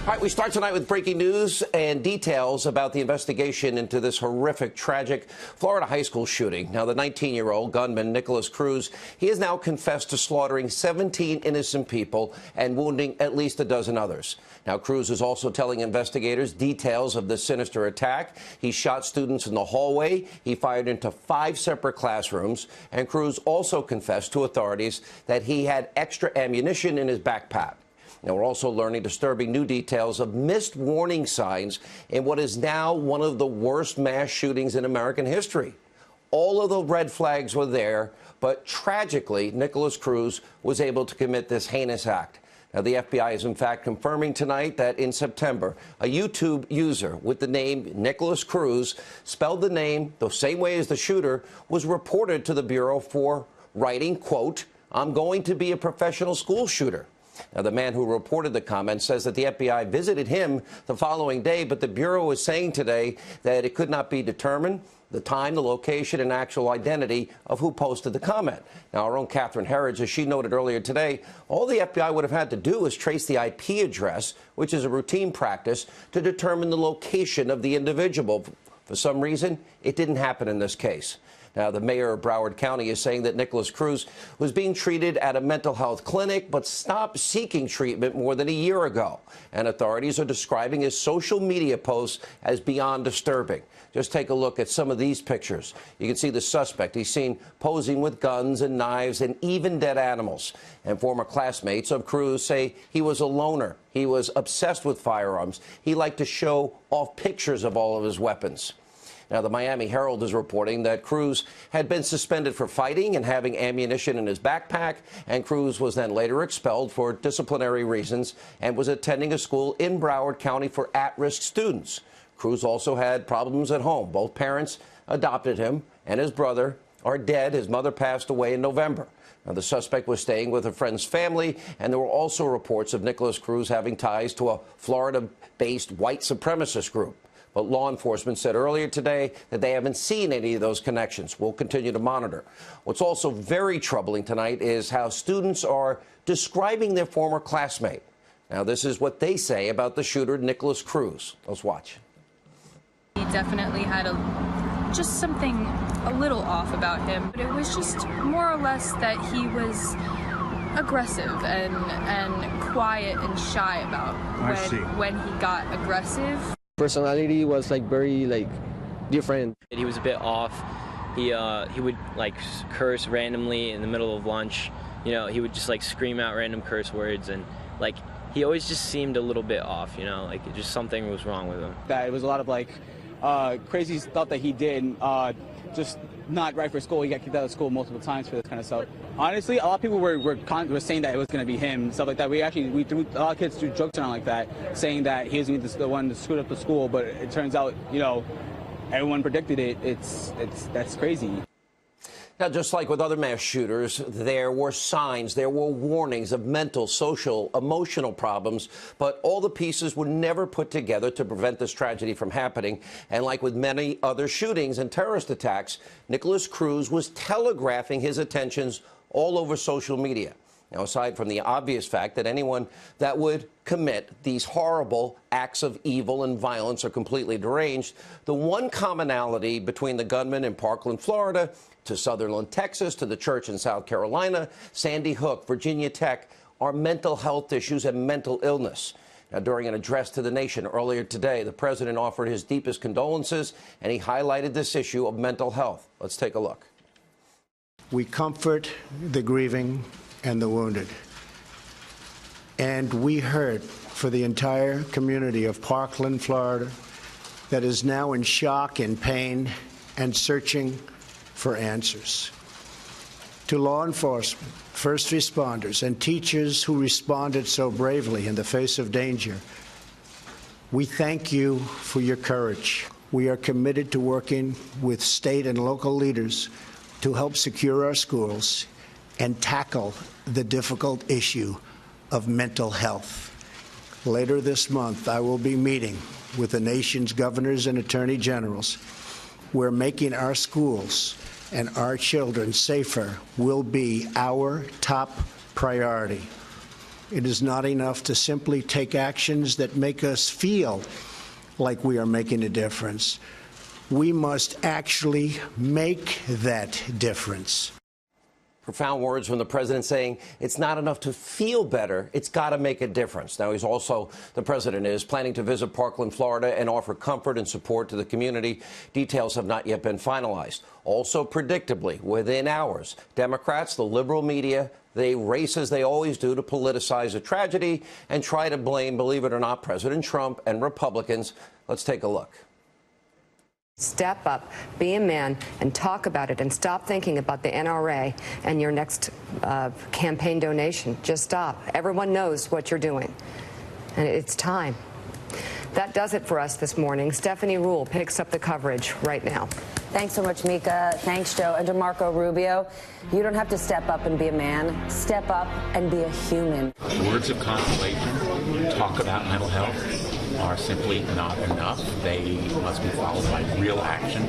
All right, we start tonight with breaking news and details about the investigation into this horrific, tragic Florida high school shooting. Now, the 19-year-old gunman, Nikolas Cruz, he has now confessed to slaughtering 17 innocent people and wounding at least a dozen others. Now, Cruz is also telling investigators details of the sinister attack. He shot students in the hallway. He fired into 5 separate classrooms. And Cruz also confessed to authorities that he had extra ammunition in his backpack. Now, we're also learning disturbing new details of missed warning signs in what is now one of the worst mass shootings in American history. All of the red flags were there, but tragically, Nikolas Cruz was able to commit this heinous act. Now, the FBI is in fact confirming tonight that in September, a YouTube user with the name Nikolas Cruz, spelled the name the same way as the shooter, was reported to the Bureau for writing, quote, "I'm going to be a professional school shooter." Now, the man who reported the comment says that the FBI visited him the following day, but the Bureau is saying today that it could not be determined the time, the location, and actual identity of who posted the comment. Now, our own Catherine Herridge, as she noted earlier today, all the FBI would have had to do is trace the IP address, which is a routine practice, to determine the location of the individual. For some reason, it didn't happen in this case. Now, the mayor of Broward County is saying that Nikolas Cruz was being treated at a mental health clinic, but stopped seeking treatment more than a year ago. And authorities are describing his social media posts as beyond disturbing. Just take a look at some of these pictures. You can see the suspect. He's seen posing with guns and knives and even dead animals. And former classmates of Cruz say he was a loner. He was obsessed with firearms. He liked to show off pictures of all of his weapons. Now, the Miami Herald is reporting that Cruz had been suspended for fighting and having ammunition in his backpack, and Cruz was then later expelled for disciplinary reasons and was attending a school in Broward County for at-risk students. Cruz also had problems at home. Both parents adopted him, and his brother are dead. His mother passed away in November. Now, the suspect was staying with a friend's family, and there were also reports of Nikolas Cruz having ties to a Florida-based white supremacist group. But law enforcement said earlier today that they haven't seen any of those connections. We'll continue to monitor. What's also very troubling tonight is how students are describing their former classmate. Now, this is what they say about the shooter, Nikolas Cruz. Let's watch. He definitely had just something a little off about him. But it was just more or less that he was aggressive and quiet and shy about when he got aggressive. Personality was very different. He was a bit off. He would curse randomly in the middle of lunch. You know, he would just scream out random curse words, and he always just seemed a little bit off. You know, just something was wrong with him. That it was a lot of crazy stuff that he did. Just not right for school. He got kicked out of school multiple times for this kind of stuff. Honestly, a lot of people were saying that it was going to be him, stuff like that. We threw a lot of kids threw jokes around like that, saying that he was the one to screw up the school. But it turns out, everyone predicted it. That's crazy. Now, just like with other mass shooters, there were signs, there were warnings of mental, social, emotional problems, but all the pieces were never put together to prevent this tragedy from happening. And like with many other shootings and terrorist attacks, Nikolas Cruz was telegraphing his intentions all over social media. Now, aside from the obvious fact that anyone that would commit these horrible acts of evil and violence are completely deranged, the one commonality between the gunman in Parkland, Florida, to Sutherland, Texas, to the church in South Carolina, Sandy Hook, Virginia Tech, are mental health issues and mental illness. Now, during an address to the nation earlier today, the president offered his deepest condolences, and he highlighted this issue of mental health. Let's take a look. We comfort the grieving and the wounded. And we hurt for the entire community of Parkland, Florida, that is now in shock and pain and searching for answers. To law enforcement, first responders, and teachers who responded so bravely in the face of danger, we thank you for your courage. We are committed to working with state and local leaders to help secure our schools and tackle the difficult issue of mental health. Later this month, I will be meeting with the nation's governors and attorney generals. We're making our schools and our children safer will be our top priority. It is not enough to simply take actions that make us feel like we are making a difference. We must actually make that difference. Profound words from the president saying it's not enough to feel better, it's got to make a difference. Now, the president is planning to visit Parkland, Florida, and offer comfort and support to the community. Details have not yet been finalized. Also, predictably, within hours, Democrats, the liberal media, they race as they always do to politicize a tragedy and try to blame, believe it or not, President Trump and Republicans. Let's take a look. Step up, be a man, and talk about it, and stop thinking about the NRA and your next campaign donation. Just stop. Everyone knows what you're doing, and it's time. That does it for us this morning. Stephanie Rule picks up the coverage right now. Thanks so much, Mika. Thanks, Joe. And to Marco Rubio, you don't have to step up and be a man. Step up and be a human. Words of consolation, talk about mental health, are simply not enough. They must be followed by real action.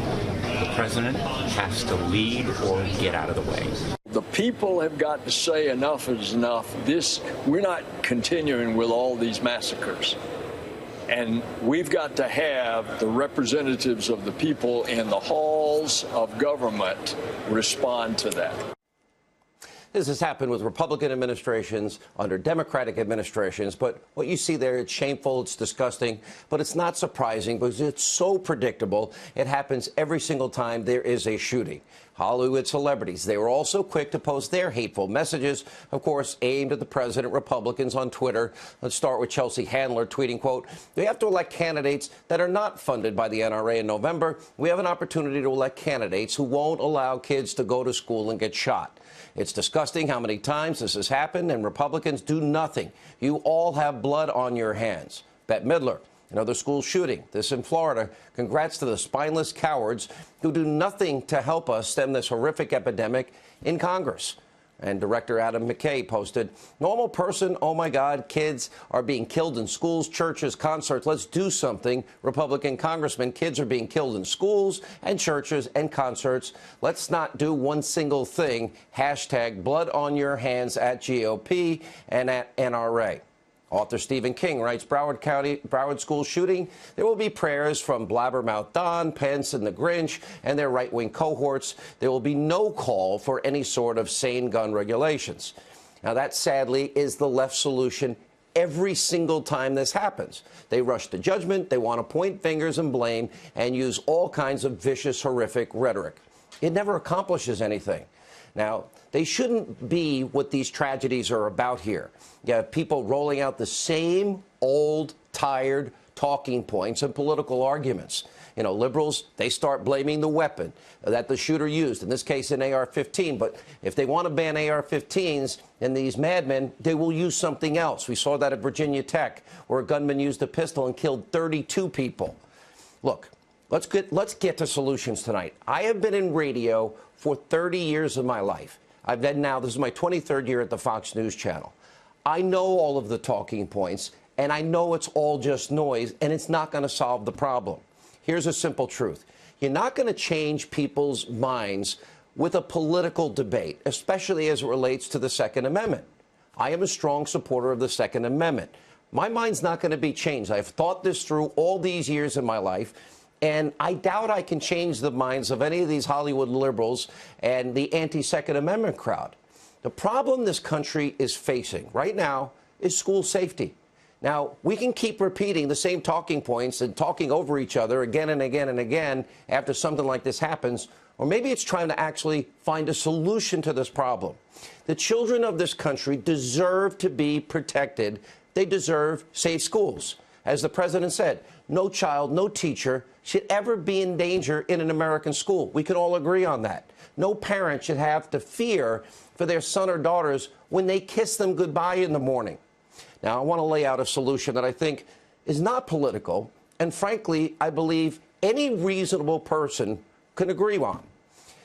The president has to lead or get out of the way. The people have got to say enough is enough. We're not continuing with all these massacres. And we've got to have the representatives of the people in the halls of government respond to that. This has happened with Republican administrations, under Democratic administrations, but what you see there, it's shameful, it's disgusting, but it's not surprising because it's so predictable. It happens every single time there is a shooting. Hollywood celebrities, they were also quick to post their hateful messages, of course, aimed at the president. Republicans on Twitter. Let's start with Chelsea Handler tweeting, quote, "We have to elect candidates that are not funded by the NRA in November. We have an opportunity to elect candidates who won't allow kids to go to school and get shot. It's disgusting how many times this has happened, and Republicans do nothing. You all have blood on your hands." Bette Midler, another school shooting, this in Florida. Congrats to the spineless cowards who do nothing to help us stem this horrific epidemic in Congress. And Director Adam McKay posted, "Normal person, oh my God, kids are being killed in schools, churches, concerts. Let's do something. Republican congressman, kids are being killed in schools and churches and concerts. Let's not do one single thing. Hashtag blood on your hands at GOP and at NRA." Author Stephen King writes, Broward school shooting. There will be prayers from Blabbermouth Don, Pence, and the Grinch, and their right-wing cohorts. There will be no call for any sort of sane gun regulations. Now, that, sadly, is the left solution every single time this happens. They rush to judgment, they want to point fingers and blame, and use all kinds of vicious, horrific rhetoric. It never accomplishes anything. Now, they shouldn't be what these tragedies are about here. You have people rolling out the same old, tired talking points and political arguments. You know, liberals, they start blaming the weapon that the shooter used, in this case an AR-15. But if they want to ban AR-15s and these madmen, they will use something else. We saw that at Virginia Tech, where a gunman used a pistol and killed 32 people. Look, let's get to solutions tonight. I have been in radio for 30 years of my life. This is my 23rd year at the Fox News Channel. I know all of the talking points, and I know it's all just noise, and it's not going to solve the problem. Here's a simple truth. You're not going to change people's minds with a political debate, especially as it relates to the Second Amendment. I am a strong supporter of the Second Amendment. My mind's not going to be changed. I've thought this through all these years in my life, and I doubt I can change the minds of any of these Hollywood liberals and the anti-Second Amendment crowd. The problem this country is facing right now is school safety. Now, we can keep repeating the same talking points and talking over each other again and again and again after something like this happens, or maybe it's trying to actually find a solution to this problem. The children of this country deserve to be protected. They deserve safe schools. As the president said, no child, no teacher should ever be in danger in an American school. We can all agree on that. No parent should have to fear for their son or daughters when they kiss them goodbye in the morning. Now, I want to lay out a solution that I think is not political, and frankly, I believe any reasonable person can agree on.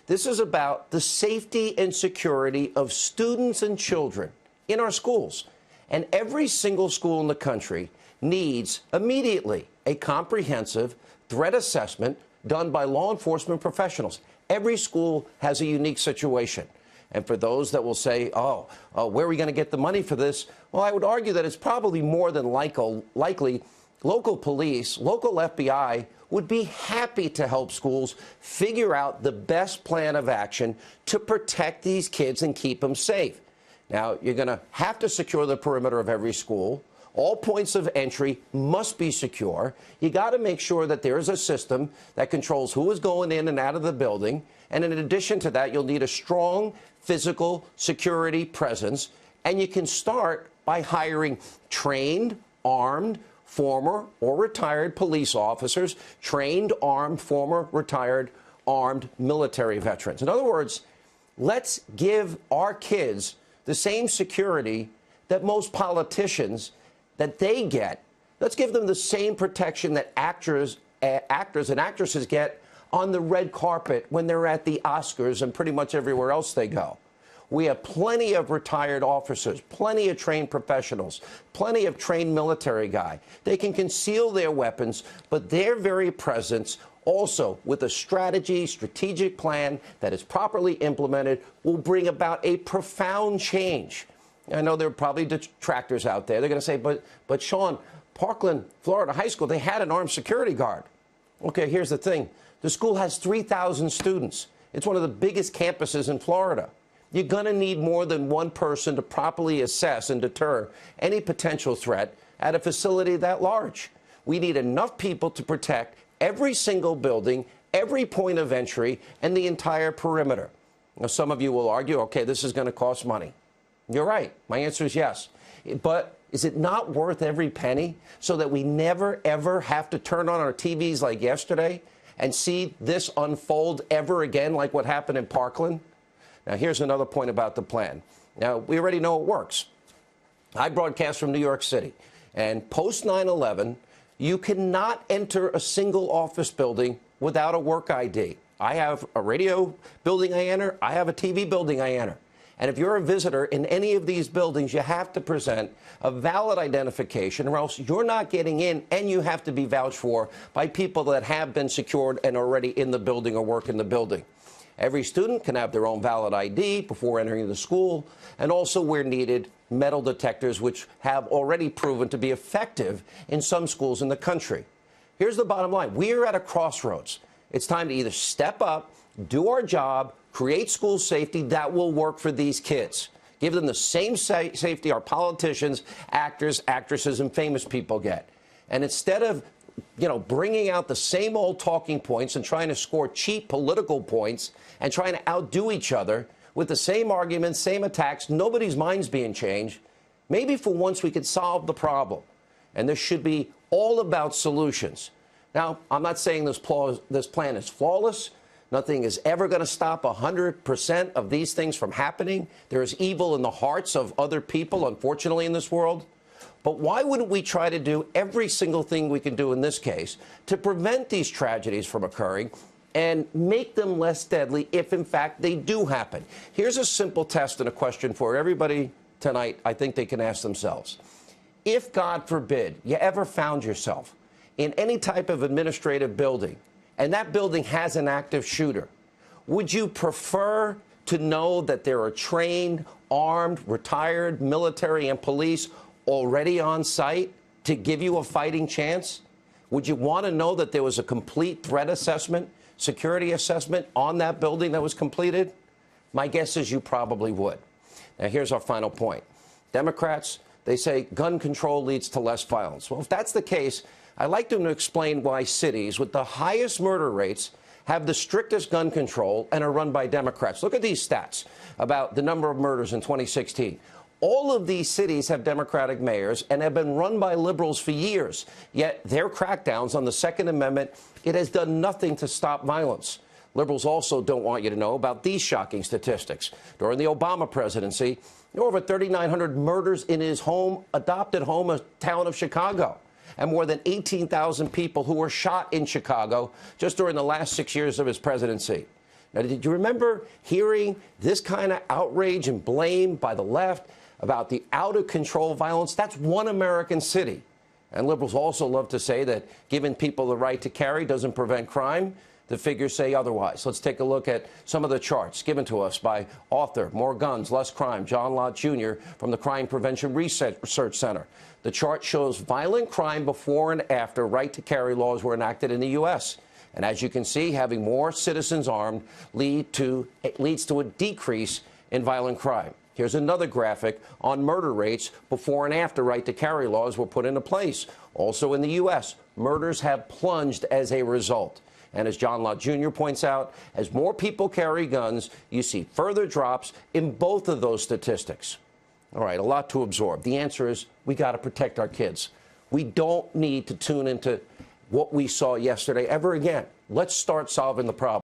This is about the safety and security of students and children in our schools. And every single school in the country needs immediately a comprehensive threat assessment done by law enforcement professionals. Every school has a unique situation. And for those that will say, where are we going to get the money for this? Well, I would argue that it's probably more than likely local police, local FBI would be happy to help schools figure out the best plan of action to protect these kids and keep them safe. Now, you're going to have to secure the perimeter of every school. All points of entry must be secure. You got to make sure that there is a system that controls who is going in and out of the building. And in addition to that, you'll need a strong physical security presence. And you can start by hiring trained, armed, former or retired police officers, trained, armed, former, retired, armed military veterans. In other words, let's give our kids the same security that most politicians that they get. Let's give them the same protection that actors and actresses get on the red carpet when they're at the Oscars and pretty much everywhere else they go. We have plenty of retired officers, plenty of trained professionals, plenty of trained military guys. They can conceal their weapons, but their very presence also with a strategic plan that is properly implemented will bring about a profound change. I know there are probably detractors out there. They're going to say, but Sean, Parkland, Florida High School, they had an armed security guard. Okay, here's the thing. The school has 3,000 students. It's one of the biggest campuses in Florida. You're going to need more than one person to properly assess and deter any potential threat at a facility that large. We need enough people to protect every single building, every point of entry, and the entire perimeter. Now, some of you will argue, okay, this is going to cost money. You're right. My answer is yes. But is it not worth every penny so that we never, ever have to turn on our TVs like yesterday and see this unfold ever again like what happened in Parkland? Now, here's another point about the plan. Now, we already know it works. I broadcast from New York City, and post 9/11, you cannot enter a single office building without a work ID. I have a radio building I enter. I have a TV building I enter. And if you're a visitor in any of these buildings, you have to present a valid identification, or else you're not getting in, and you have to be vouched for by people that have been secured and already in the building or work in the building. Every student can have their own valid ID before entering the school, and also, where needed, metal detectors, which have already proven to be effective in some schools in the country. Here's the bottom line. We are at a crossroads. It's time to either step up, do our job, create school safety that will work for these kids. Give them the same safety our politicians, actors, actresses, and famous people get. And instead of bringing out the same old talking points and trying to score cheap political points and trying to outdo each other with the same arguments, same attacks, nobody's mind's being changed. Maybe for once we could solve the problem. And this should be all about solutions. Now, I'm not saying this plan is flawless. Nothing is ever going to stop 100% of these things from happening. There is evil in the hearts of other people, unfortunately, in this world. But why wouldn't we try to do every single thing we can do in this case to prevent these tragedies from occurring and make them less deadly if, in fact, they do happen? Here's a simple test and a question for everybody tonight I think they can ask themselves. If, God forbid, you ever found yourself in any type of administrative building and that building has an active shooter, would you prefer to know that there are trained, armed, retired military and police already on site to give you a fighting chance? Would you want to know that there was a complete threat assessment, security assessment on that building that was completed? My guess is you probably would. Now, here's our final point. Democrats, they say gun control leads to less violence. Well, if that's the case, I'd like them to explain why cities with the highest murder rates have the strictest gun control and are run by Democrats. Look at these stats about the number of murders in 2016. All of these cities have Democratic mayors and have been run by liberals for years. Yet their crackdowns on the Second Amendment, it has done nothing to stop violence. Liberals also don't want you to know about these shocking statistics. During the Obama presidency, there were over 3,900 murders in his adopted hometown of Chicago, and more than 18,000 people who were shot in Chicago just during the last 6 years of his presidency. Now, did you remember hearing this kind of outrage and blame by the left about the out-of-control violence? That's one American city. And liberals also love to say that giving people the right to carry doesn't prevent crime. The figures say otherwise. Let's take a look at some of the charts given to us by author, More Guns, Less Crime, John Lott Jr. from the Crime Prevention Research Center. The chart shows violent crime before and after right-to-carry laws were enacted in the U.S. And as you can see, having more citizens armed leads to a decrease in violent crime. Here's another graphic on murder rates before and after right-to-carry laws were put into place. Also in the U.S., murders have plunged as a result. And as John Lott Jr. points out, as more people carry guns, you see further drops in both of those statistics. All right, a lot to absorb. The answer is we got to protect our kids. We don't need to tune into what we saw yesterday ever again. Let's start solving the problem.